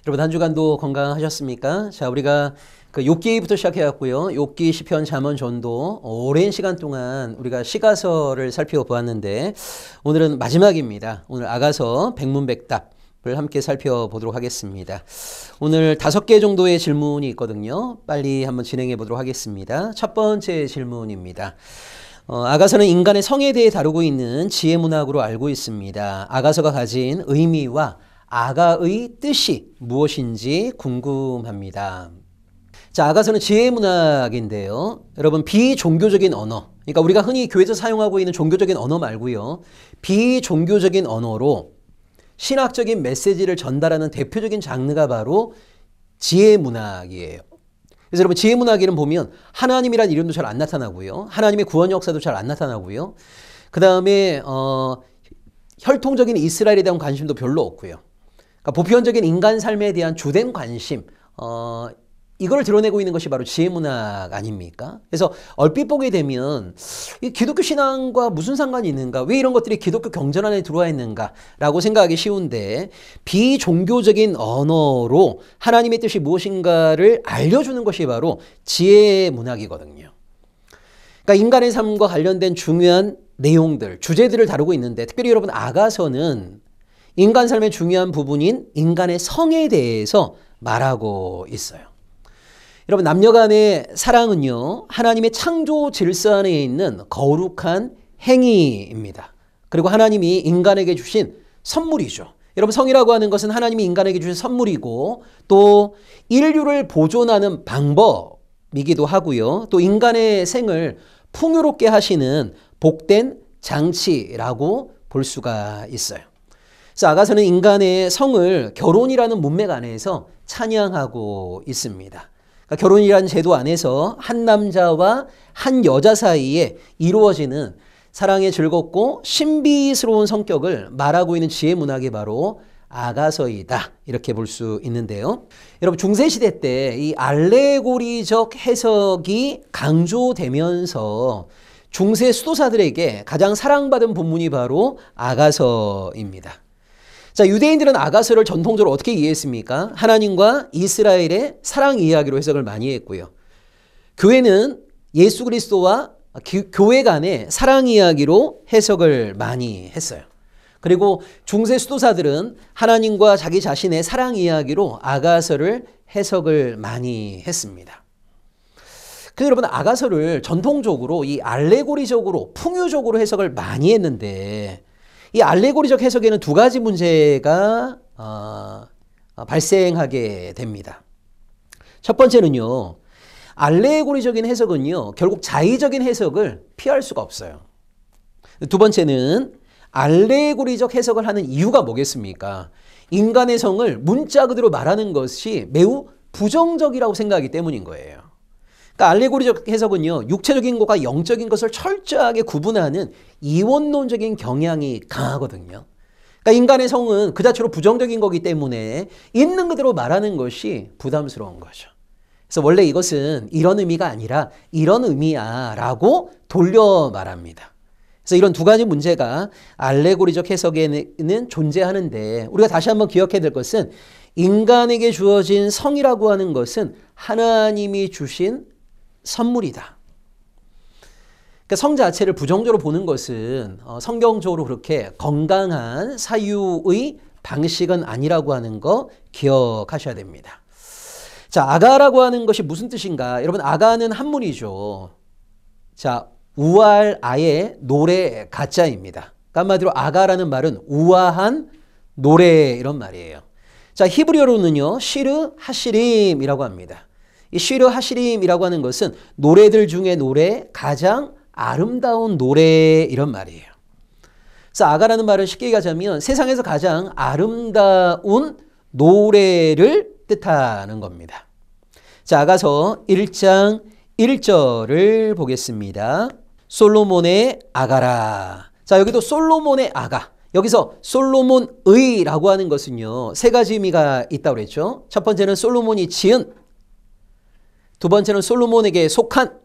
여러분 한 주간도 건강하셨습니까? 자, 우리가 그 욥기부터 시작해왔고요. 욥기, 시편, 잠언, 전도 오랜 시간 동안 우리가 시가서를 살펴보았는데 오늘은 마지막입니다. 오늘 아가서 백문백답을 함께 살펴보도록 하겠습니다. 오늘 5개 정도의 질문이 있거든요. 빨리 한번 진행해 보도록 하겠습니다. 첫 번째 질문입니다. 아가서는 인간의 성에 대해 다루고 있는 지혜 문학으로 알고 있습니다. 아가서가 가진 의미와 아가의 뜻이 무엇인지 궁금합니다. 자, 아가서는 지혜 문학인데요. 여러분, 비종교적인 언어, 그러니까 우리가 흔히 교회에서 사용하고 있는 종교적인 언어 말고요. 비종교적인 언어로 신학적인 메시지를 전달하는 대표적인 장르가 바로 지혜 문학이에요. 그래서 여러분, 지혜 문학에는 보면 하나님이란 이름도 잘 안 나타나고요. 하나님의 구원 역사도 잘 안 나타나고요. 그 다음에 혈통적인 이스라엘에 대한 관심도 별로 없고요. 그러니까 보편적인 인간 삶에 대한 주된 관심, 이걸 드러내고 있는 것이 바로 지혜 문학 아닙니까? 그래서 얼핏 보게 되면 이 기독교 신앙과 무슨 상관이 있는가? 왜 이런 것들이 기독교 경전 안에 들어와 있는가라고 생각하기 쉬운데, 비종교적인 언어로 하나님의 뜻이 무엇인가를 알려주는 것이 바로 지혜 문학이거든요. 그러니까 인간의 삶과 관련된 중요한 내용들, 주제들을 다루고 있는데, 특별히 여러분 아가서는 인간 삶의 중요한 부분인 인간의 성에 대해서 말하고 있어요. 여러분, 남녀 간의 사랑은요, 하나님의 창조 질서 안에 있는 거룩한 행위입니다. 그리고 하나님이 인간에게 주신 선물이죠. 여러분, 성이라고 하는 것은 하나님이 인간에게 주신 선물이고, 또 인류를 보존하는 방법이기도 하고요. 또 인간의 생을 풍요롭게 하시는 복된 장치라고 볼 수가 있어요. 그래서 아가서는 인간의 성을 결혼이라는 문맥 안에서 찬양하고 있습니다. 그러니까 결혼이라는 제도 안에서 한 남자와 한 여자 사이에 이루어지는 사랑의 즐겁고 신비스러운 성격을 말하고 있는 지혜 문학이 바로 아가서이다, 이렇게 볼 수 있는데요. 여러분, 중세시대 때 이 알레고리적 해석이 강조되면서 중세 수도사들에게 가장 사랑받은 본문이 바로 아가서입니다. 자, 유대인들은 아가서를 전통적으로 어떻게 이해했습니까? 하나님과 이스라엘의 사랑 이야기로 해석을 많이 했고요. 교회는 예수 그리스도와 교회 간의 사랑 이야기로 해석을 많이 했어요. 그리고 중세 수도사들은 하나님과 자기 자신의 사랑 이야기로 아가서를 해석을 많이 했습니다. 그래서 여러분, 아가서를 전통적으로 이 알레고리적으로 풍요적으로 해석을 많이 했는데, 이 알레고리적 해석에는 두 가지 문제가 발생하게 됩니다. 첫 번째는요, 알레고리적인 해석은요, 결국 자의적인 해석을 피할 수가 없어요. 두 번째는 알레고리적 해석을 하는 이유가 뭐겠습니까? 인간의 성을 문자 그대로 말하는 것이 매우 부정적이라고 생각하기 때문인 거예요. 그러니까 알레고리적 해석은요, 육체적인 것과 영적인 것을 철저하게 구분하는 이원론적인 경향이 강하거든요. 그러니까 인간의 성은 그 자체로 부정적인 거기 때문에 있는 그대로 말하는 것이 부담스러운 거죠. 그래서 원래 이것은 이런 의미가 아니라 이런 의미야 라고 돌려 말합니다. 그래서 이런 두 가지 문제가 알레고리적 해석에는 존재하는데, 우리가 다시 한번 기억해야 될 것은 인간에게 주어진 성이라고 하는 것은 하나님이 주신 선물이다. 그러니까 성 자체를 부정적으로 보는 것은 성경적으로 그렇게 건강한 사유의 방식은 아니라고 하는 거 기억하셔야 됩니다. 자, 아가라고 하는 것이 무슨 뜻인가? 여러분, 아가는 한문이죠. 자, 우알 아의 노래 가짜입니다. 그러니까 한마디로 아가라는 말은 우아한 노래, 이런 말이에요. 자, 히브리어로는요, 시르 하시림이라고 합니다. 이 시르 하시림이라고 하는 것은 노래들 중에 노래, 가장 아름다운 노래, 이런 말이에요. 그래서 아가라는 말을 쉽게 얘기하자면 세상에서 가장 아름다운 노래를 뜻하는 겁니다. 자, 아가서 1장 1절을 보겠습니다. 솔로몬의 아가라. 자, 여기도 솔로몬의 아가. 여기서 솔로몬의라고 하는 것은요, 세 가지 의미가 있다고 그랬죠. 첫 번째는 솔로몬이 지은, 두 번째는 솔로몬에게 속한,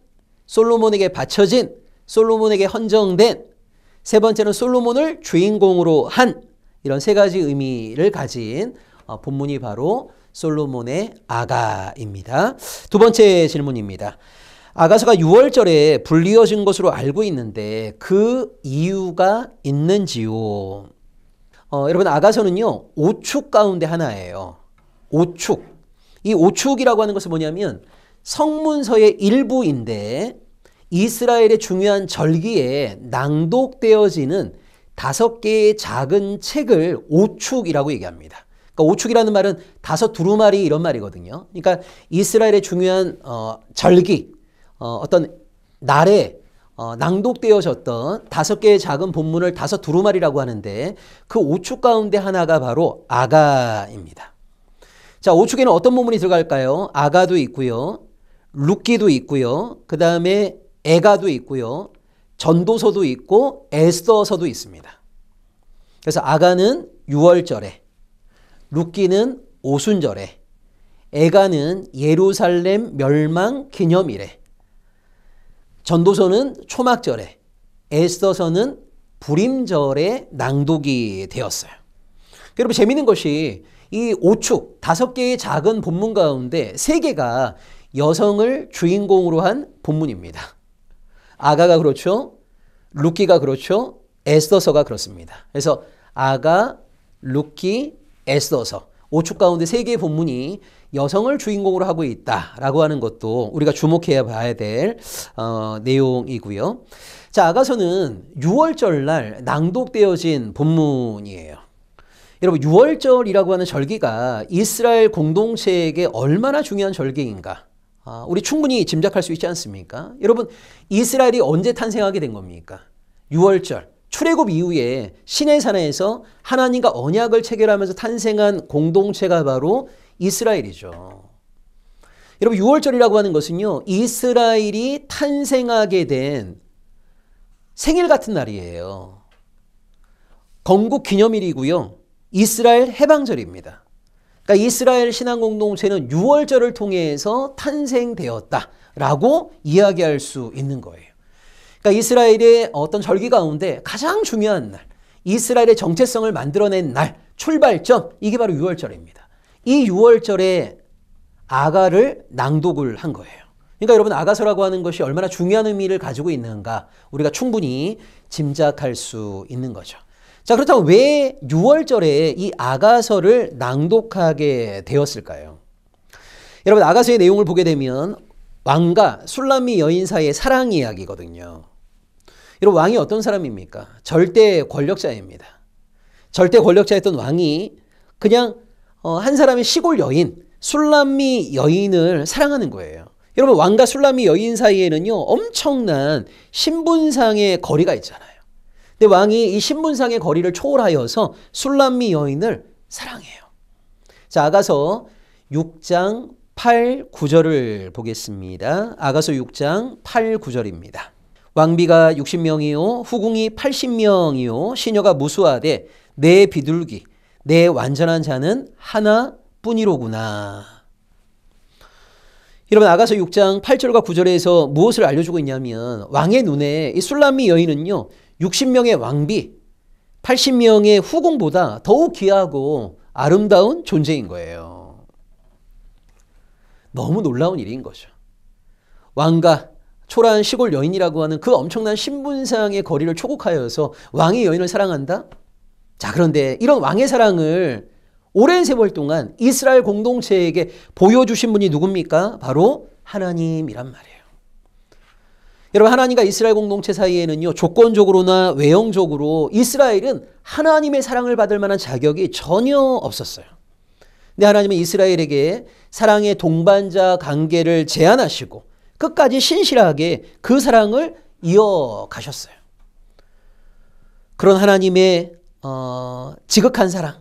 솔로몬에게 바쳐진, 솔로몬에게 헌정된, 세 번째는 솔로몬을 주인공으로 한, 이런 세 가지 의미를 가진 본문이 바로 솔로몬의 아가입니다. 두 번째 질문입니다. 아가서가 6월절에 불리어진 것으로 알고 있는데 그 이유가 있는지요? 여러분 아가서는요 5축 가운데 하나예요. 5축. 이 5축이라고 하는 것은 뭐냐면 성문서의 일부인데 이스라엘의 중요한 절기에 낭독되어지는 5개의 작은 책을 5축이라고 얘기합니다. 그러니까 5축이라는 말은 5 두루마리 이런 말이거든요. 그러니까 이스라엘의 중요한 절기, 어떤 날에 낭독되어졌던 5개의 작은 본문을 5 두루마리라고 하는데 그 5축 가운데 하나가 바로 아가입니다. 자, 5축에는 어떤 본문이 들어갈까요? 아가도 있고요. 룻기도 있고요. 그 다음에 에가도 있고요. 전도서도 있고 에스더서도 있습니다. 그래서 아가는 6월절에, 룻기는 오순절에, 에가는 예루살렘 멸망 기념일에, 전도서는 초막절에, 에스더서는 불임절에 낭독이 되었어요. 여러분 재미있는 것이 이 5축 5개의 작은 본문 가운데 3개가 여성을 주인공으로 한 본문입니다. 아가가 그렇죠. 룻기가 그렇죠. 에스더서가 그렇습니다. 그래서 아가, 룻기, 에스더서 5축 가운데 3개의 본문이 여성을 주인공으로 하고 있다라고 하는 것도 우리가 주목해야 봐야 될 내용이고요. 자, 아가서는 6월절 날 낭독되어진 본문이에요. 여러분 6월절이라고 하는 절기가 이스라엘 공동체에게 얼마나 중요한 절기인가 우리 충분히 짐작할 수 있지 않습니까? 여러분 이스라엘이 언제 탄생하게 된 겁니까? 6월절 출애굽 이후에 시내산에서 하나님과 언약을 체결하면서 탄생한 공동체가 바로 이스라엘이죠. 여러분 6월절이라고 하는 것은요 이스라엘이 탄생하게 된 생일 같은 날이에요. 건국 기념일이고요. 이스라엘 해방절입니다. 그러니까 이스라엘 신앙 공동체는 6월절을 통해서 탄생되었다라고 이야기할 수 있는 거예요. 그러니까 이스라엘의 어떤 절기 가운데 가장 중요한 날, 이스라엘의 정체성을 만들어낸 날, 출발점, 이게 바로 6월절입니다. 이 6월절에 아가를 낭독을 한 거예요. 그러니까 여러분 아가서라고 하는 것이 얼마나 중요한 의미를 가지고 있는가 우리가 충분히 짐작할 수 있는 거죠. 자, 그렇다면 왜 6월절에 이 아가서를 낭독하게 되었을까요? 여러분 아가서의 내용을 보게 되면 왕과 술람미 여인 사이의 사랑 이야기거든요. 여러분 왕이 어떤 사람입니까? 절대 권력자입니다. 절대 권력자였던 왕이 그냥 한 사람의 시골 여인, 술람미 여인을 사랑하는 거예요. 여러분 왕과 술람미 여인 사이에는요 엄청난 신분상의 거리가 있잖아요. 근데 왕이 이 신분상의 거리를 초월하여서 술람미 여인을 사랑해요. 자, 아가서 6장 8, 9절을 보겠습니다. 아가서 6장 8, 9절입니다. 왕비가 60명이요 후궁이 80명이요 시녀가 무수하되 내 비둘기 내 완전한 자는 하나뿐이로구나. 여러분 아가서 6장 8절과 9절에서 무엇을 알려주고 있냐면 왕의 눈에 이 술람미 여인은요 60명의 왕비 80명의 후궁보다 더욱 귀하고 아름다운 존재인 거예요. 너무 놀라운 일인 거죠. 왕과 초라한 시골 여인이라고 하는 그 엄청난 신분상의 거리를 초국하여서 왕의 여인을 사랑한다? 자, 그런데 이런 왕의 사랑을 오랜 세월 동안 이스라엘 공동체에게 보여주신 분이 누굽니까? 바로 하나님이란 말이에요. 여러분 하나님과 이스라엘 공동체 사이에는요 조건적으로나 외형적으로 이스라엘은 하나님의 사랑을 받을 만한 자격이 전혀 없었어요. 근데 하나님은 이스라엘에게 사랑의 동반자 관계를 제안하시고 끝까지 신실하게 그 사랑을 이어가셨어요. 그런 하나님의 지극한 사랑,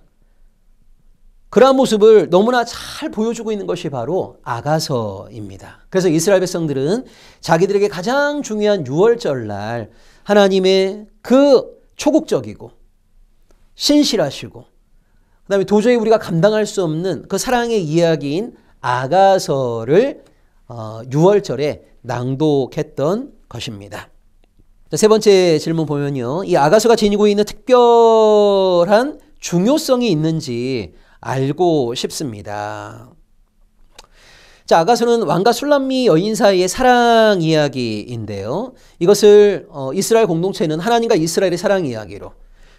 그러한 모습을 너무나 잘 보여주고 있는 것이 바로 아가서입니다. 그래서 이스라엘 백성들은 자기들에게 가장 중요한 6월절 날 하나님의 그 초국적이고 신실하시고 그다음에 도저히 우리가 감당할 수 없는 그 사랑의 이야기인 아가서를 6월절에 낭독했던 것입니다. 세 번째 질문 보면요. 이 아가서가 지니고 있는 특별한 중요성이 있는지 알고 싶습니다. 자, 아가서는 왕과 술람미 여인 사이의 사랑 이야기인데요. 이것을 이스라엘 공동체는 하나님과 이스라엘의 사랑 이야기로,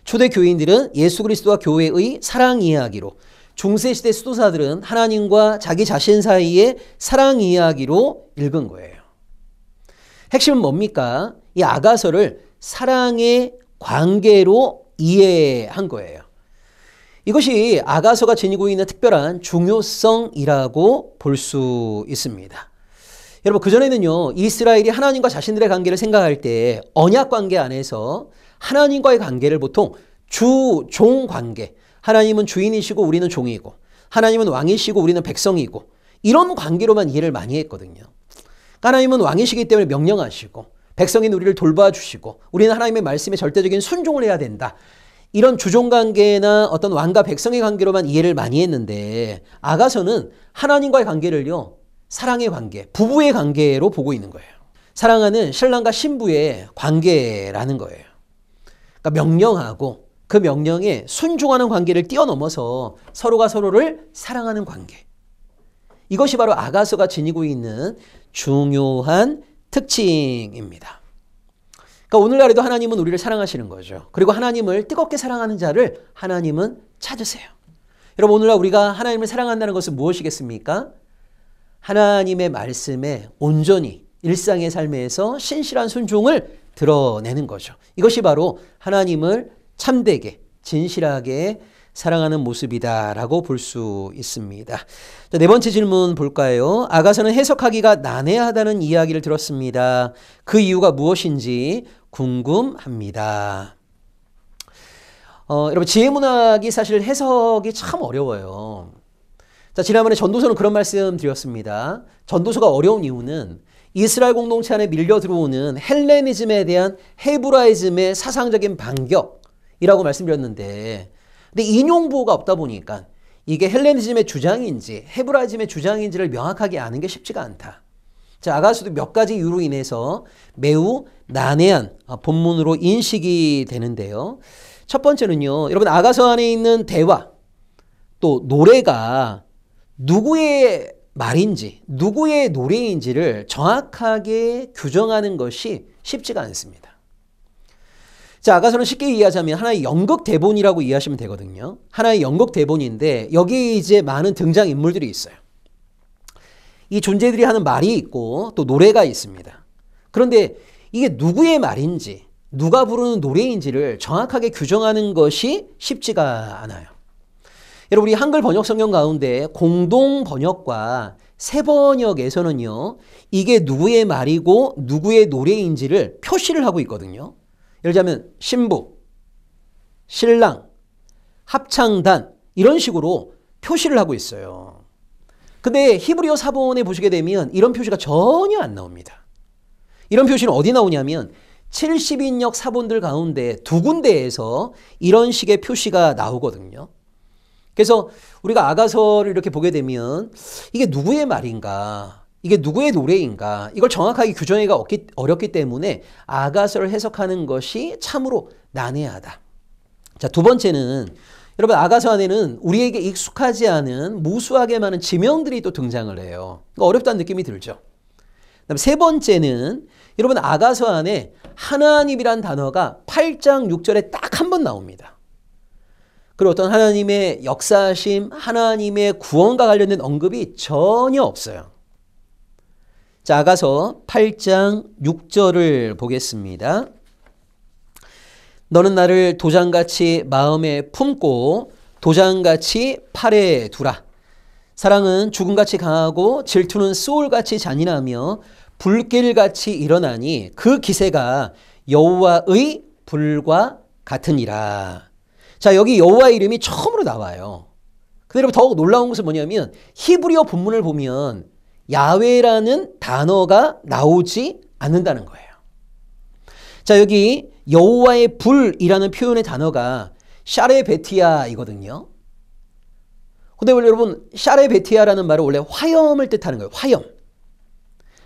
초대 교인들은 예수 그리스도와 교회의 사랑 이야기로, 중세시대 수도사들은 하나님과 자기 자신 사이의 사랑 이야기로 읽은 거예요. 핵심은 뭡니까? 이 아가서를 사랑의 관계로 이해한 거예요. 이것이 아가서가 지니고 있는 특별한 중요성이라고 볼 수 있습니다. 여러분, 그전에는요, 이스라엘이 하나님과 자신들의 관계를 생각할 때 언약 관계 안에서 하나님과의 관계를 보통 주-종 관계, 하나님은 주인이시고 우리는 종이고, 하나님은 왕이시고 우리는 백성이고, 이런 관계로만 이해를 많이 했거든요. 하나님은 왕이시기 때문에 명령하시고, 백성인 우리를 돌봐주시고, 우리는 하나님의 말씀에 절대적인 순종을 해야 된다. 이런 주종관계나 어떤 왕과 백성의 관계로만 이해를 많이 했는데, 아가서는 하나님과의 관계를요, 사랑의 관계, 부부의 관계로 보고 있는 거예요. 사랑하는 신랑과 신부의 관계라는 거예요. 그러니까 명령하고 그 명령에 순종하는 관계를 뛰어넘어서 서로가 서로를 사랑하는 관계. 이것이 바로 아가서가 지니고 있는 중요한 특징입니다. 그러니까 오늘날에도 하나님은 우리를 사랑하시는 거죠. 그리고 하나님을 뜨겁게 사랑하는 자를 하나님은 찾으세요. 여러분, 오늘날 우리가 하나님을 사랑한다는 것은 무엇이겠습니까? 하나님의 말씀에 온전히 일상의 삶에서 신실한 순종을 드러내는 거죠. 이것이 바로 하나님을 참되게, 진실하게 사랑하는 모습이다라고 볼 수 있습니다. 자, 네 번째 질문 볼까요? 아가서는 해석하기가 난해하다는 이야기를 들었습니다. 그 이유가 무엇인지 궁금합니다. 여러분, 지혜문학이 사실 해석이 참 어려워요. 자, 지난번에 전도서는 그런 말씀 드렸습니다. 전도서가 어려운 이유는 이스라엘 공동체 안에 밀려 들어오는 헬레니즘에 대한 헤브라이즘의 사상적인 반격이라고 말씀드렸는데, 근데 인용부호가 없다 보니까 이게 헬레니즘의 주장인지 헤브라이즘의 주장인지를 명확하게 아는 게 쉽지가 않다. 자, 아가서도 몇 가지 이유로 인해서 매우 난해한 본문으로 인식이 되는데요. 첫 번째는요, 여러분, 아가서 안에 있는 대화, 또 노래가 누구의 말인지, 누구의 노래인지를 정확하게 규정하는 것이 쉽지가 않습니다. 자, 아가서는 쉽게 이해하자면 하나의 연극 대본이라고 이해하시면 되거든요. 하나의 연극 대본인데 여기에 이제 많은 등장인물들이 있어요. 이 존재들이 하는 말이 있고 또 노래가 있습니다. 그런데 이게 누구의 말인지, 누가 부르는 노래인지를 정확하게 규정하는 것이 쉽지가 않아요. 여러분, 우리 한글 번역 성경 가운데 공동 번역과 새 번역에서는요, 이게 누구의 말이고 누구의 노래인지를 표시를 하고 있거든요. 예를 들자면 신부, 신랑, 합창단 이런 식으로 표시를 하고 있어요. 근데 히브리어 사본에 보시게 되면 이런 표시가 전혀 안 나옵니다. 이런 표시는 어디 나오냐면 70인역 사본들 가운데 두 군데에서 이런 식의 표시가 나오거든요. 그래서 우리가 아가서를 이렇게 보게 되면 이게 누구의 말인가, 이게 누구의 노래인가, 이걸 정확하게 규정하기가 어렵기 때문에 아가서를 해석하는 것이 참으로 난해하다. 자, 두 번째는 여러분, 아가서 안에는 우리에게 익숙하지 않은 무수하게 많은 지명들이 또 등장을 해요. 어렵다는 느낌이 들죠. 그다음에 세 번째는 여러분, 아가서 안에 하나님이란 단어가 8장 6절에 딱 한 번 나옵니다. 그리고 어떤 하나님의 역사심, 하나님의 구원과 관련된 언급이 전혀 없어요. 자, 아가서 8장 6절을 보겠습니다. 너는 나를 도장같이 마음에 품고 도장같이 팔에 두라. 사랑은 죽음같이 강하고 질투는 소울같이 잔인하며 불길같이 일어나니 그 기세가 여호와의 불과 같으니라. 자, 여기 여호와의 이름이 처음으로 나와요. 근데 여러분, 더욱 놀라운 것은 뭐냐면 히브리어 본문을 보면 야훼라는 단어가 나오지 않는다는 거예요. 자, 여기 여호와의 불이라는 표현의 단어가 샤레베티아이거든요. 근데 원래 여러분, 샤레베티아라는 말은 원래 화염을 뜻하는 거예요. 화염.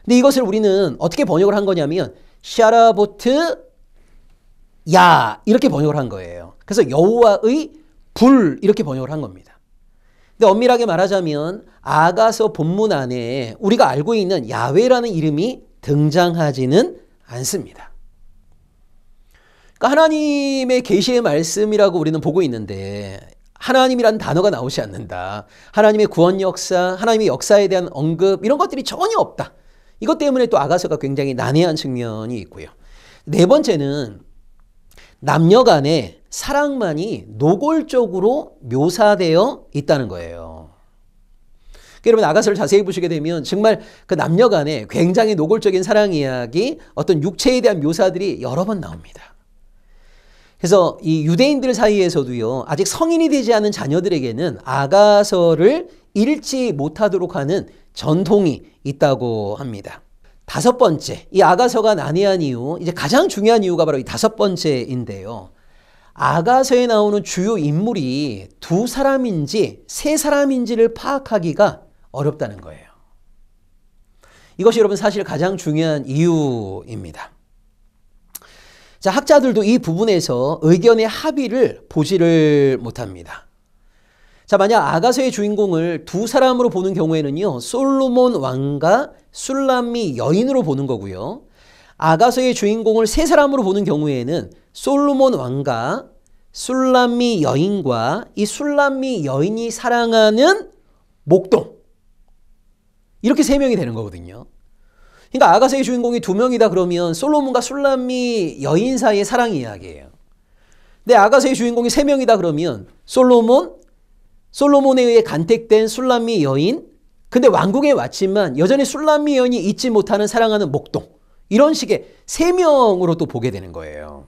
근데 이것을 우리는 어떻게 번역을 한 거냐면 샤라보트 야 이렇게 번역을 한 거예요. 그래서 여호와의 불 이렇게 번역을 한 겁니다. 근데 엄밀하게 말하자면 아가서 본문 안에 우리가 알고 있는 야훼라는 이름이 등장하지는 않습니다. 그러니까 하나님의 계시의 말씀이라고 우리는 보고 있는데 하나님이라는 단어가 나오지 않는다. 하나님의 구원 역사, 하나님의 역사에 대한 언급 이런 것들이 전혀 없다. 이것 때문에 또 아가서가 굉장히 난해한 측면이 있고요. 네 번째는 남녀 간의 사랑만이 노골적으로 묘사되어 있다는 거예요. 그러니까 여러분 아가서를 자세히 보시게 되면 정말 그 남녀 간의 굉장히 노골적인 사랑 이야기, 어떤 육체에 대한 묘사들이 여러 번 나옵니다. 그래서 이 유대인들 사이에서도요, 아직 성인이 되지 않은 자녀들에게는 아가서를 읽지 못하도록 하는 전통이 있다고 합니다. 다섯 번째, 이 아가서가 난해한 이유, 이제 가장 중요한 이유가 바로 이 다섯 번째인데요. 아가서에 나오는 주요 인물이 두 사람인지 세 사람인지를 파악하기가 어렵다는 거예요. 이것이 여러분 사실 가장 중요한 이유입니다. 자, 학자들도 이 부분에서 의견의 합의를 보지를 못합니다. 자, 만약 아가서의 주인공을 두 사람으로 보는 경우에는요, 솔로몬 왕과 술람미 여인으로 보는 거고요. 아가서의 주인공을 세 사람으로 보는 경우에는 솔로몬 왕과 술람미 여인과 이 술람미 여인이 사랑하는 목동, 이렇게 세 명이 되는 거거든요. 그러니까 아가서의 주인공이 두 명이다 그러면 솔로몬과 술람미 여인 사이의 사랑 이야기예요. 근데 아가서의 주인공이 세 명이다 그러면 솔로몬에 의해 간택된 술람미 여인, 근데 왕궁에 왔지만 여전히 술람미 여인이 잊지 못하는 사랑하는 목동, 이런 식의 세 명으로 또 보게 되는 거예요.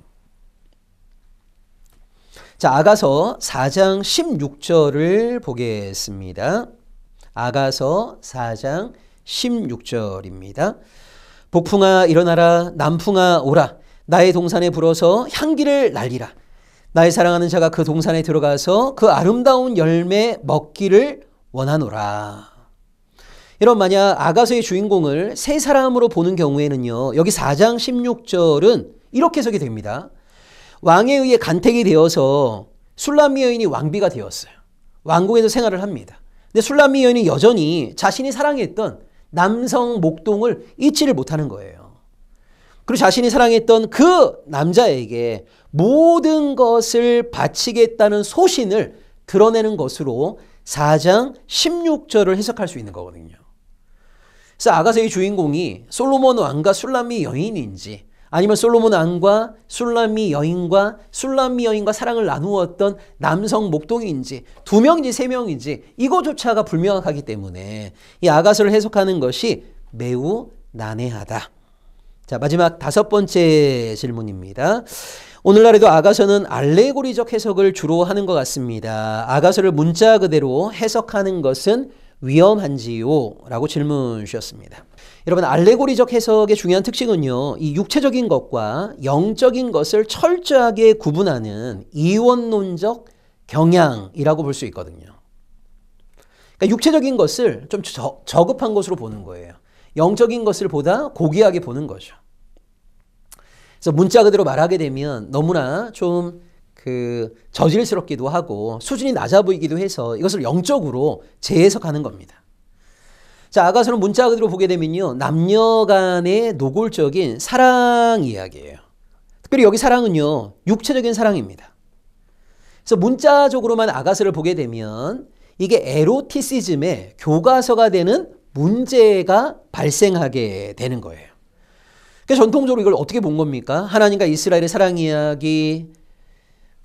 자, 아가서 4장 16절을 보겠습니다. 아가서 4장 16절입니다. 북풍아 일어나라, 남풍아 오라, 나의 동산에 불어서 향기를 날리라. 나의 사랑하는 자가 그 동산에 들어가서 그 아름다운 열매 먹기를 원하노라. 여러분, 만약 아가서의 주인공을 세 사람으로 보는 경우에는요, 여기 4장 16절은 이렇게 해석이 됩니다. 왕에 의해 간택이 되어서 술람미 여인이 왕비가 되었어요. 왕궁에서 생활을 합니다. 근데 술람미 여인이 여전히 자신이 사랑했던 남성 목동을 잊지를 못하는 거예요. 그리고 자신이 사랑했던 그 남자에게 모든 것을 바치겠다는 소신을 드러내는 것으로 4장 16절을 해석할 수 있는 거거든요. 그래서 아가서의 주인공이 솔로몬 왕과 술람미 여인인지, 아니면 솔로몬 왕과 술람미 여인과 사랑을 나누었던 남성 목동인지, 두 명인지 세 명인지 이거조차가 불명확하기 때문에 이 아가서를 해석하는 것이 매우 난해하다. 자, 마지막 다섯 번째 질문입니다. 오늘날에도 아가서는 알레고리적 해석을 주로 하는 것 같습니다. 아가서를 문자 그대로 해석하는 것은 위험한지요? 라고 질문 주셨습니다. 여러분, 알레고리적 해석의 중요한 특징은요, 이 육체적인 것과 영적인 것을 철저하게 구분하는 이원론적 경향이라고 볼 수 있거든요. 그러니까 육체적인 것을 좀 저급한 것으로 보는 거예요. 영적인 것을 보다 고귀하게 보는 거죠. 그래서 문자 그대로 말하게 되면 너무나 좀 저질스럽기도 하고 수준이 낮아 보이기도 해서 이것을 영적으로 재해석하는 겁니다. 자, 아가서는 문자 그대로 보게 되면요, 남녀 간의 노골적인 사랑 이야기예요. 특별히 여기 사랑은요, 육체적인 사랑입니다. 그래서 문자적으로만 아가서를 보게 되면 이게 에로티시즘의 교과서가 되는 문제가 발생하게 되는 거예요. 그러니까 전통적으로 이걸 어떻게 본 겁니까? 하나님과 이스라엘의 사랑 이야기,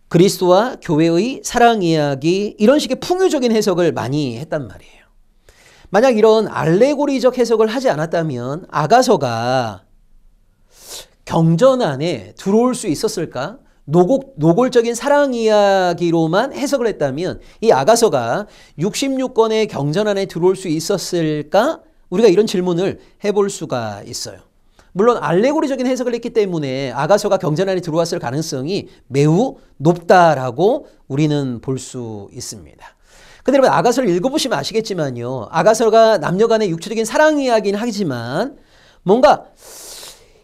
그리스도와 교회의 사랑 이야기, 이런 식의 풍요적인 해석을 많이 했단 말이에요. 만약 이런 알레고리적 해석을 하지 않았다면 아가서가 경전 안에 들어올 수 있었을까? 노골적인 사랑 이야기로만 해석을 했다면 이 아가서가 66권의 경전 안에 들어올 수 있었을까? 우리가 이런 질문을 해볼 수가 있어요. 물론 알레고리적인 해석을 했기 때문에 아가서가 경전 안에 들어왔을 가능성이 매우 높다라고 우리는 볼 수 있습니다. 근데 여러분, 아가서를 읽어보시면 아시겠지만요, 아가서가 남녀 간의 육체적인 사랑 이야기는 하지만 뭔가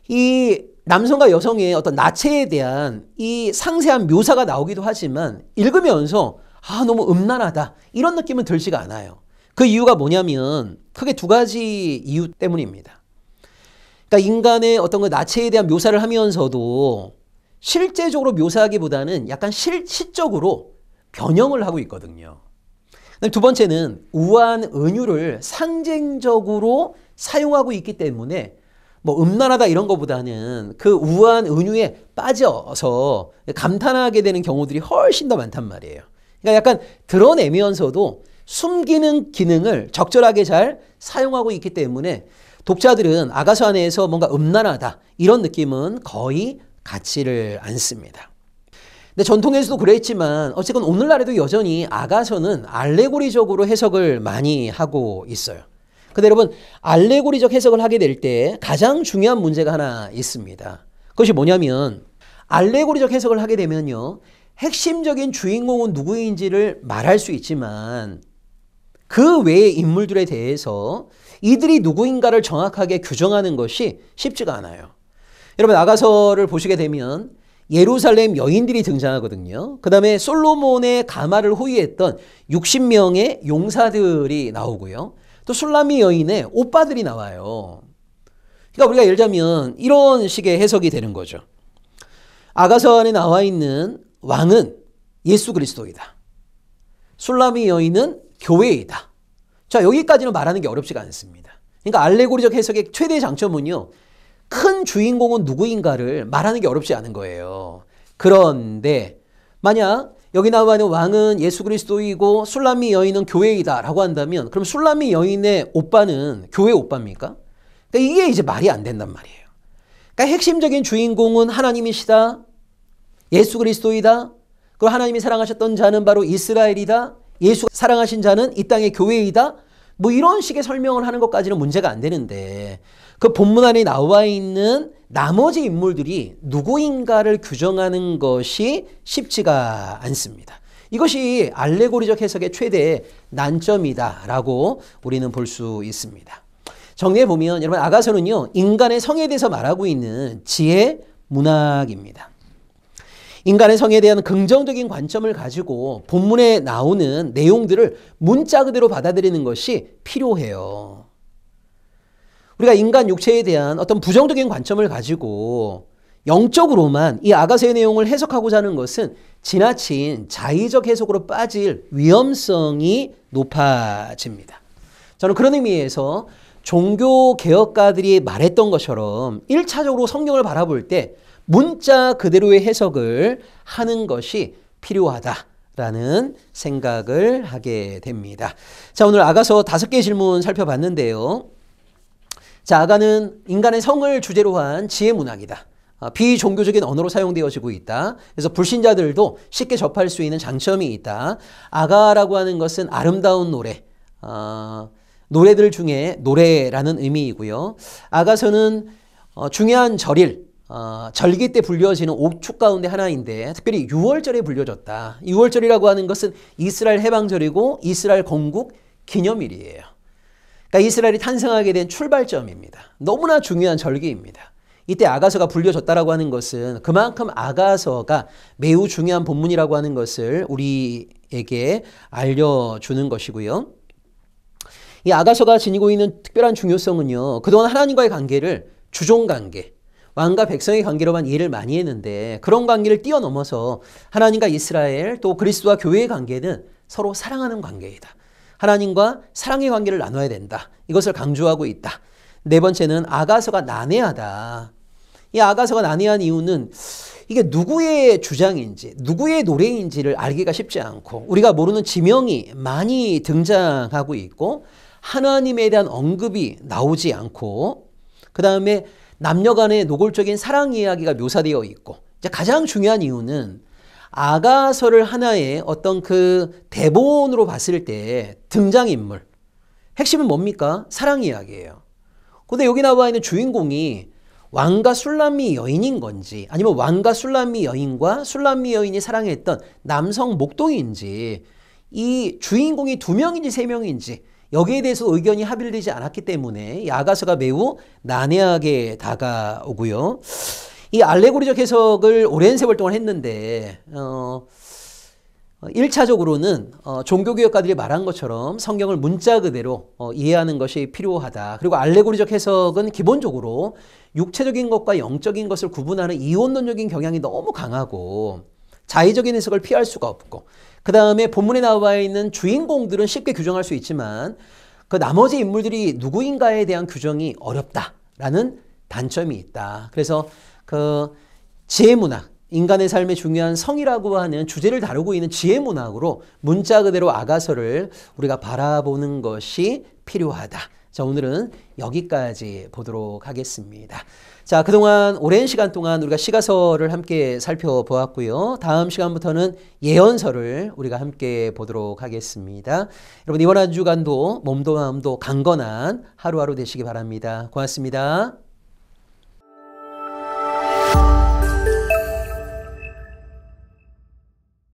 이 남성과 여성의 어떤 나체에 대한 이 상세한 묘사가 나오기도 하지만 읽으면서 너무 음란하다 이런 느낌은 들지가 않아요. 그 이유가 뭐냐면 크게 두 가지 이유 때문입니다. 그러니까 인간의 어떤 그 나체에 대한 묘사를 하면서도 실제적으로 묘사하기보다는 약간 시적으로 변형을 하고 있거든요. 두 번째는 우아한 은유를 상징적으로 사용하고 있기 때문에 뭐 음란하다 이런 것보다는 그 우아한 은유에 빠져서 감탄하게 되는 경우들이 훨씬 더 많단 말이에요. 그러니까 약간 드러내면서도 숨기는 기능을 적절하게 잘 사용하고 있기 때문에 독자들은 아가서 안에서 뭔가 음란하다 이런 느낌은 거의 갖지를 않습니다. 근데 전통에서도 그랬지만 어쨌건 오늘날에도 여전히 아가서는 알레고리적으로 해석을 많이 하고 있어요. 근데 여러분 알레고리적 해석을 하게 될 때 가장 중요한 문제가 하나 있습니다. 그것이 뭐냐면 알레고리적 해석을 하게 되면요. 핵심적인 주인공은 누구인지를 말할 수 있지만 그 외의 인물들에 대해서 이들이 누구인가를 정확하게 규정하는 것이 쉽지가 않아요. 여러분 아가서를 보시게 되면 예루살렘 여인들이 등장하거든요. 그 다음에 솔로몬의 가마를 호위했던 60명의 용사들이 나오고요. 또 술라미 여인의 오빠들이 나와요. 그러니까 우리가 예를 들자면 이런 식의 해석이 되는 거죠. 아가서 안에 나와 있는 왕은 예수 그리스도이다. 술라미 여인은 교회이다. 자, 여기까지는 말하는 게 어렵지가 않습니다. 그러니까 알레고리적 해석의 최대의 장점은요. 큰 주인공은 누구인가를 말하는 게 어렵지 않은 거예요. 그런데 만약 여기 나와 있는 왕은 예수 그리스도이고 술라미 여인은 교회이다 라고 한다면 그럼 술라미 여인의 오빠는 교회 오빠입니까? 그러니까 이게 이제 말이 안 된단 말이에요. 그러니까 핵심적인 주인공은 하나님이시다. 예수 그리스도이다. 그리고 하나님이 사랑하셨던 자는 바로 이스라엘이다. 예수 사랑하신 자는 이 땅의 교회이다. 뭐 이런 식의 설명을 하는 것까지는 문제가 안 되는데 그 본문 안에 나와 있는 나머지 인물들이 누구인가를 규정하는 것이 쉽지가 않습니다. 이것이 알레고리적 해석의 최대의 난점이다라고 우리는 볼 수 있습니다. 정리해 보면 여러분 아가서는요 인간의 성에 대해서 말하고 있는 지혜 문학입니다. 인간의 성에 대한 긍정적인 관점을 가지고 본문에 나오는 내용들을 문자 그대로 받아들이는 것이 필요해요. 우리가 인간 육체에 대한 어떤 부정적인 관점을 가지고 영적으로만 이 아가서의 내용을 해석하고자 하는 것은 지나친 자의적 해석으로 빠질 위험성이 높아집니다. 저는 그런 의미에서 종교 개혁가들이 말했던 것처럼 1차적으로 성경을 바라볼 때 문자 그대로의 해석을 하는 것이 필요하다라는 생각을 하게 됩니다. 자, 오늘 아가서 5개의 질문 살펴봤는데요. 자, 아가는 인간의 성을 주제로 한 지혜 문학이다. 비종교적인 언어로 사용되어지고 있다. 그래서 불신자들도 쉽게 접할 수 있는 장점이 있다. 아가라고 하는 것은 아름다운 노래, 노래들 중에 노래라는 의미이고요. 아가서는 중요한 절일, 절기 때 불려지는 5축 가운데 하나인데 특별히 6월절에 불려졌다. 6월절이라고 하는 것은 이스라엘 해방절이고 이스라엘 건국 기념일이에요. 그러니까 이스라엘이 탄생하게 된 출발점입니다. 너무나 중요한 절기입니다. 이때 아가서가 불려졌다라고 하는 것은 그만큼 아가서가 매우 중요한 본문이라고 하는 것을 우리에게 알려주는 것이고요. 이 아가서가 지니고 있는 특별한 중요성은요. 그동안 하나님과의 관계를 주종관계, 왕과 백성의 관계로만 이해를 많이 했는데 그런 관계를 뛰어넘어서 하나님과 이스라엘 또 그리스도와 교회의 관계는 서로 사랑하는 관계이다. 하나님과 사랑의 관계를 나눠야 된다. 이것을 강조하고 있다. 네 번째는 아가서가 난해하다. 이 아가서가 난해한 이유는 이게 누구의 주장인지 누구의 노래인지를 알기가 쉽지 않고 우리가 모르는 지명이 많이 등장하고 있고 하나님에 대한 언급이 나오지 않고 그 다음에 남녀 간의 노골적인 사랑 이야기가 묘사되어 있고 이제 가장 중요한 이유는 아가서를 하나의 어떤 그 대본으로 봤을 때 등장인물 핵심은 뭡니까? 사랑 이야기예요. 근데 여기 나와 있는 주인공이 왕과 술람미 여인인 건지 아니면 왕과 술람미 여인과 술람미 여인이 사랑했던 남성 목동인지 이 주인공이 2명인지 3명인지 여기에 대해서 의견이 합일되지 않았기 때문에 이 아가서가 매우 난해하게 다가오고요. 이 알레고리적 해석을 오랜 세월 동안 했는데 1차적으로는 종교개혁가들이 말한 것처럼 성경을 문자 그대로 이해하는 것이 필요하다. 그리고 알레고리적 해석은 기본적으로 육체적인 것과 영적인 것을 구분하는 이원론적인 경향이 너무 강하고 자의적인 해석을 피할 수가 없고, 그 다음에 본문에 나와 있는 주인공들은 쉽게 규정할 수 있지만 그 나머지 인물들이 누구인가에 대한 규정이 어렵다라는 단점이 있다. 그래서 그 지혜문학, 인간의 삶의 중요한 성이라고 하는 주제를 다루고 있는 지혜문학으로 문자 그대로 아가서를 우리가 바라보는 것이 필요하다. 자, 오늘은 여기까지 보도록 하겠습니다. 자, 그동안 오랜 시간 동안 우리가 시가서를 함께 살펴보았고요. 다음 시간부터는 예언서를 우리가 함께 보도록 하겠습니다. 여러분, 이번 한 주간도 몸도 마음도 강건한 하루하루 되시기 바랍니다. 고맙습니다.